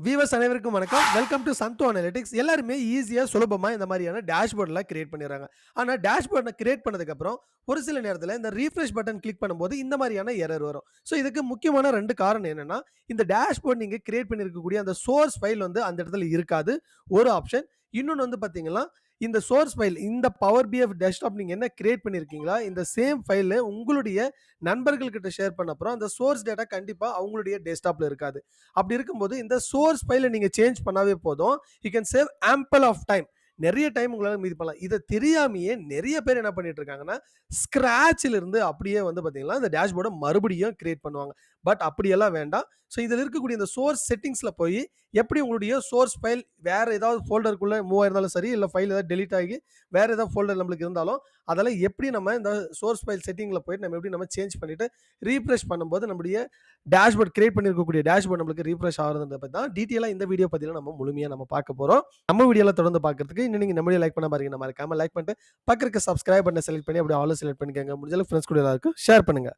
Viewers அனைவருக்கும் வணக்கம். Welcome to Sandhu analytics. எல்லாருமே ஈஸியா சுலபமா இந்த மாதிரியான டேஷ்போர்ட்லாம் கிரியேட் பண்ணிடுறாங்க. ஆனா டேஷ்போர்ட கிரியேட் பண்ணதுக்கு அப்புறம் ஒரு சில நேரத்துல இந்த ரீஃப்ரெஷ் பட்டன் கிளிக் பண்ணும்போது இந்த மாதிரியான எரர் வரும். ஸோ இதுக்கு முக்கியமான 2 காரணம் என்னன்னா, இந்த டேஷ்போர்ட் நீங்க கிரியேட் பண்ணியிருக்கக்கூடிய அந்த சோர்ஸ் ஃபைல் வந்து அந்த இடத்துல இருக்காது. ஒரு ஆப்ஷன். இன்னொன்னு வந்து பார்த்தீங்கன்னா, இந்த சோர்ஸ் ஃபைல் இந்த பவர் பிஎஃப் டெஸ்க்டாப் நீங்க என்ன கிரியேட் பண்ணியிருக்கீங்களா, இந்த சேம் ஃபைல உங்களுடைய நண்பர்கள் கிட்ட ஷேர் பண்ண அப்புறம் அந்த சோர்ஸ் டேட்டா கண்டிப்பா அவங்களுடைய டெஸ்க்டாப்ல இருக்காது. அப்படி இருக்கும்போது இந்த சோர்ஸ் ஃபைல நீங்க சேஞ்ச் பண்ணாவே போதும். You can save ample of time. நெறைய டைம் உங்களால மீதி பண்ணலாம். இத தெரியாமயே நெறைய பேர் என்ன பண்ணிட்டு இருக்காங்கன்னா, ஸ்க்ராட்ச்ல இருந்து அப்படியே வந்து பார்த்தீங்கன்னா, இந்த டேஷ்போர்ட மறுபடியும் கிரியேட் பண்ணுவாங்க. பட் அப்படியெல்லாம் வேண்டாம். ஸோ இதில இருக்கக்கூடிய இந்த சோர்ஸ் செட்டிங்ஸ்ல போய் எப்படி உங்களுடைய சோர்ஸ் ஃபைல் வேற ஏதாவது ஃபோல்டருக்குள்ள மூவ் ஆயிருந்தாலும் சரி, இல்ல ஃபைல் ஏதாவது டெலீட் ஆகி வேற ஏதாவது ஃபோல்டர் நம்மளுக்கு இருந்தாலும், அதெல்லாம் எப்படி நம்ம இந்த சோர்ஸ் ஃபைல் செட்டிங்ல போயிட்டு நம்ம எப்படி நம்ம சேஞ்ச் பண்ணிட்டு ரீஃப்ரெஷ் பண்ணும்போது நம்முடைய டேஷ்போர்ட் கிரியேட் பண்ணியிருக்கக்கூடிய டேஷ்போர்ட் நம்மளுக்கு ரீஃப்ரெஷ் ஆகுறத பத்தி தான் டீட்டெயிலா இந்த வீடியோ பதில நம்ம முழுமையா நம்ம பார்க்க போறோம். நம்ம வீடியோல தொடர்ந்து பார்க்கிறதுக்கு இன்னும் நீங்க நம்ம வீடியோ லைக் பண்ண பாருங்க. மறக்காம லைக் பண்ணிட்டு பக்கத்துல இருக்க சப்ஸ்கிரைப் பட்டனை செலக்ட் பண்ணி அப்படியே ஆல் செலக்ட் பண்ணிக்கங்க. முடிஞ்ச அளவுக்கு ஃப்ரெண்ட்ஸ் கூட எல்லாருக்கும் ஷேர் பண்ணுங்க.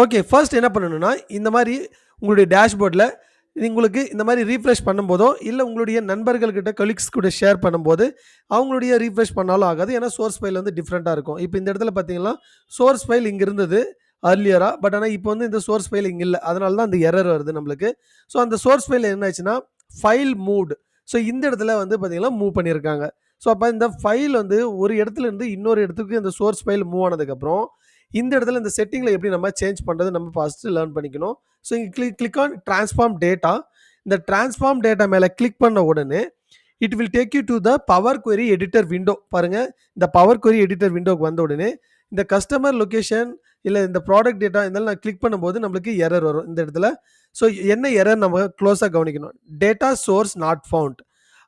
ஓகே. ஃபர்ஸ்ட் என்ன பண்ணணும்னா, இந்த மாரி உங்களுடைய டேஷ்போர்ட்ல உங்களுக்கு இந்த மாரி ரீஃப்ரெஷ் பண்ணும்போதோ, இல்ல உங்களுடைய நண்பர்கள் கிட்ட, கொலீக்ஸ் கூட ஷேர் பண்ணும்போது, அவங்களுடைய ரீஃப்ரெஷ் பண்ணாலும் ஆகாது. ஏன்னா சோர்ஸ் ஃபைல் வந்து டிஃபரெண்ட்டா இருக்கும். இப்ப இந்த இடத்துல பார்த்தீங்கன்னா, சோர்ஸ் ஃபைல் இங்க இருந்தது அர்லியரா. பட் ஆனா இப்ப வந்து இந்த சோர்ஸ் ஃபைல் இங்க இல்ல. அதனால தான் அந்த எரர் வருது நம்மளுக்கு. ஸோ அந்த சோர்ஸ் ஃபைல் என்ன ஆச்சுன்னா, ஃபைல் மூவ்ட். ஸோ இந்த இடத்துல வந்து பார்த்தீங்கன்னா, மூவ் பண்ணியிருக்காங்க. ஸோ அப்ப இந்த ஃபைல் வந்து ஒரு இடத்துல இருந்து இன்னொரு இடத்துக்கு இந்த சோர்ஸ் ஃபைல் மூவ் ஆனதுக்கப்புறம், இந்த இடத்துல இந்த செட்டிங்ல எப்படி நம்ம சேஞ்ச் பண்றது நம்ம ஃபர்ஸ்ட் லேர்ன் பண்ணிக்கணும். ஸோ இங்க கிளிக் ஆன் டிரான்ஸ்ஃபார்ம் டேட்டா. இந்த டிரான்ஸ்ஃபார்ம் டேட்டா மேல கிளிக் பண்ண உடனே it will take you to the power query editor window. பாருங்க, இந்த பவர் குவெரி எடிட்டர் விண்டோக்கு வந்த உடனே இந்த கஸ்டமர் லொகேஷன் இல்ல இந்த ப்ராடக்ட் டேட்டா இதெல்லாம் நான் கிளிக் பண்ணும்போது நம்மளுக்கு எரர் வரும் இந்த இடத்துல. ஸோ என்ன எரர் நம்ம க்ளோஸா கவனிக்கணும். Data source not found.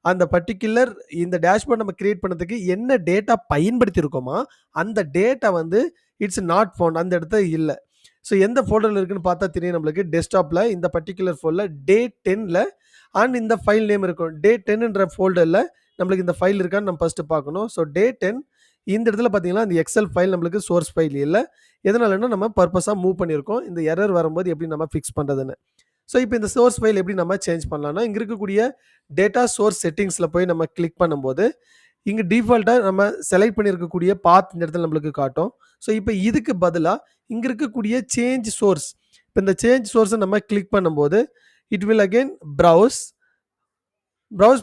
அந்த பர்ட்டிகுலர் இந்த டேஷ்போர்ட் நம்ம கிரியேட் பண்ணதுக்கு என்ன டேட்டா பயன்படுத்தி இருக்கோமா, அந்த டேட்டா வந்து இட்ஸ் நாட் ஃபவுண்ட். அந்த இடத்துல இல்ல. ஸோ எந்த ஃபோல்டர்ல இருக்குன்னு பார்த்தா தெரியும் நம்மளுக்கு. டெஸ்க்டாப்ல இந்த பர்ட்டிகுலர் ஃபோல்டர்ல டே 10ல அண்ட் இந்த ஃபைல் நேம் இருக்கும். டே 10ன்ற ஃபோல்டர்ல நம்மளுக்கு இந்த ஃபைல் இருக்கான்னு நம்ம ஃபர்ஸ்ட் பார்க்கணும். ஸோ டே 10 இந்த இடத்துல பார்த்தீங்கன்னா, இந்த எக்ஸெல் ஃபைல் நம்மளுக்கு சோர்ஸ் ஃபைல் இல்ல. எதனாலன்னா நம்ம பர்ப்பஸா மூவ் பண்ணியிருக்கோம். இந்த எரர் வரும்போது எப்படி நம்ம ஃபிக்ஸ் பண்றதுன்னு. ஸோ இப்போ இந்த சோர்ஸ் ஃபைல் எப்படி நம்ம சேஞ்ச் பண்ணலாம்னா, இங்க இருக்கக்கூடிய டேட்டா சோர்ஸ் செட்டிங்ஸ்ல போய் நம்ம கிளிக் பண்ணும்போது, இங்க டிஃபால்ட்டா நம்ம செலக்ட் பண்ணியிருக்கக்கூடிய பாத் இந்த இடத்துல நம்மளுக்கு காட்டும். ஸோ இப்போ இதுக்கு பதிலா இங்க இருக்கக்கூடிய சேஞ்ச் சோர்ஸ். இப்போ இந்த சேஞ்ச் சோர்ஸ நம்ம கிளிக் பண்ணும்போது, இட் வில் அகைன் ப்ரௌஸ்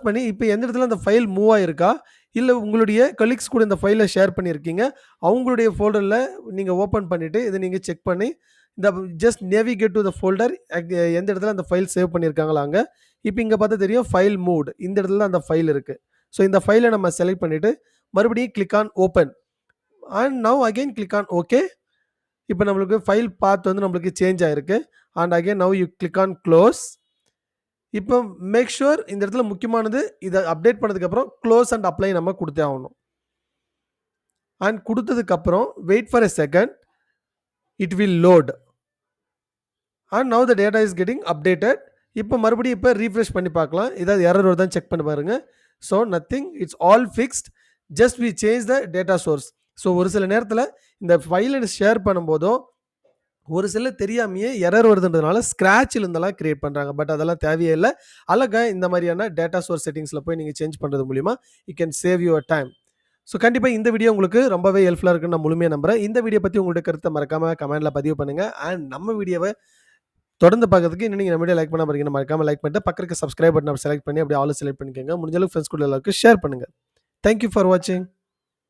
பண்ணி இப்போ எந்த இடத்துல அந்த ஃபைல் மூவ் ஆயிருக்கா, இல்ல உங்களுடைய கொலீக்ஸ் கூட இந்த ஃபைல ஷேர் பண்ணியிருக்கீங்க. அவங்களுடைய ஃபோல்டர்ல நீங்க ஓப்பன் பண்ணிட்டு இத நீங்க செக் பண்ணி இந்த ஜஸ்ட் நேவிகேட் டூ த ஃபோல்டர் எந்த இடத்துல அந்த ஃபைல் சேவ் பண்ணியிருக்காங்களோ அங்க. இப்போ இங்க பார்த்தா தெரியும் ஃபைல் மூவ்ட். இந்த இடத்துல தான் அந்த ஃபைல் இருக்கு. ஸோ இந்த ஃபைல நம்ம செலக்ட் பண்ணிட்டு மறுபடியும் click on open and now again click on okay. இப்போ நம்மளுக்கு ஃபைல் பாத் வந்து நம்மளுக்கு சேஞ்ச் ஆயிருக்கு. And again now you click on close. இப்போ மேக் ஷூர் இந்த இடத்துல முக்கியமானது இத அப்டேட் பண்ணதுக்கு அப்புறம் க்ளோஸ் அண்ட் அப்ளை நம்ம குடுத்தே ஆகணும். அண்ட் குடுத்ததுக்கு அப்புறம் wait for a second. It will load. And now the data is getting updated. இப்போ மறுபடியும் இப்போ ரீஃப்ரெஷ் பண்ணி பார்க்கலாம். ஏதாவது எரர் வருதான்னு செக் பண்ணி பாருங்க. So nothing, it's all fixed. Just we change the data source. So ஒரு சில நேரத்துல இந்த ஃபைல ஷேர் பண்ணும்போதோ, ஒரு சிலர் தெரியாமயே எரர் வருதுன்றதுனால ஸ்க்ராட்ச்ல இருந்தெல்லாம் கிரியேட் பண்றாங்க. பட் அதெல்லாம் தேவையே இல்ல. அழகா இந்த மாதிரியான டேட்டா சோர்ஸ் செட்டிங்ஸ்ல போய் நீங்க சேஞ்ச் பண்றது மூலியமா you can save your time. So கண்டிப்பா இந்த வீடியோ உங்களுக்கு ரொம்பவே ஹெல்ப்ஃபுல்லா இருக்குன்னு நான் முழுமையா நம்புறேன். இந்த வீடியோ பத்தி உங்களுடைய கருத்த மறக்காம கமெண்ட்ல பதிவு பண்ணுங்க. அண்ட் நம்ம வீடியோவ தொடர்ந்து பார்க்கறதுக்கு இன்னும் நீங்க நம்ம வீடியோ லைக் பண்ணாம இருக்கீங்கன்னா மறக்காம லைக் பண்ணிட்டு பக்கத்துல இருக்க சப்ஸ்கிரைப் பட்டனை செலக்ட் பண்ணி அப்படியே ஆல் செலக்ட் பண்ணிக்கங்க. முடிஞ்ச அளவுக்கு ஃப்ரெண்ட்ஸ் கூட எல்லாருக்கும் ஷேர் பண்ணுங்க. தேங்க் யூ ஃபார் வாட்சிங்.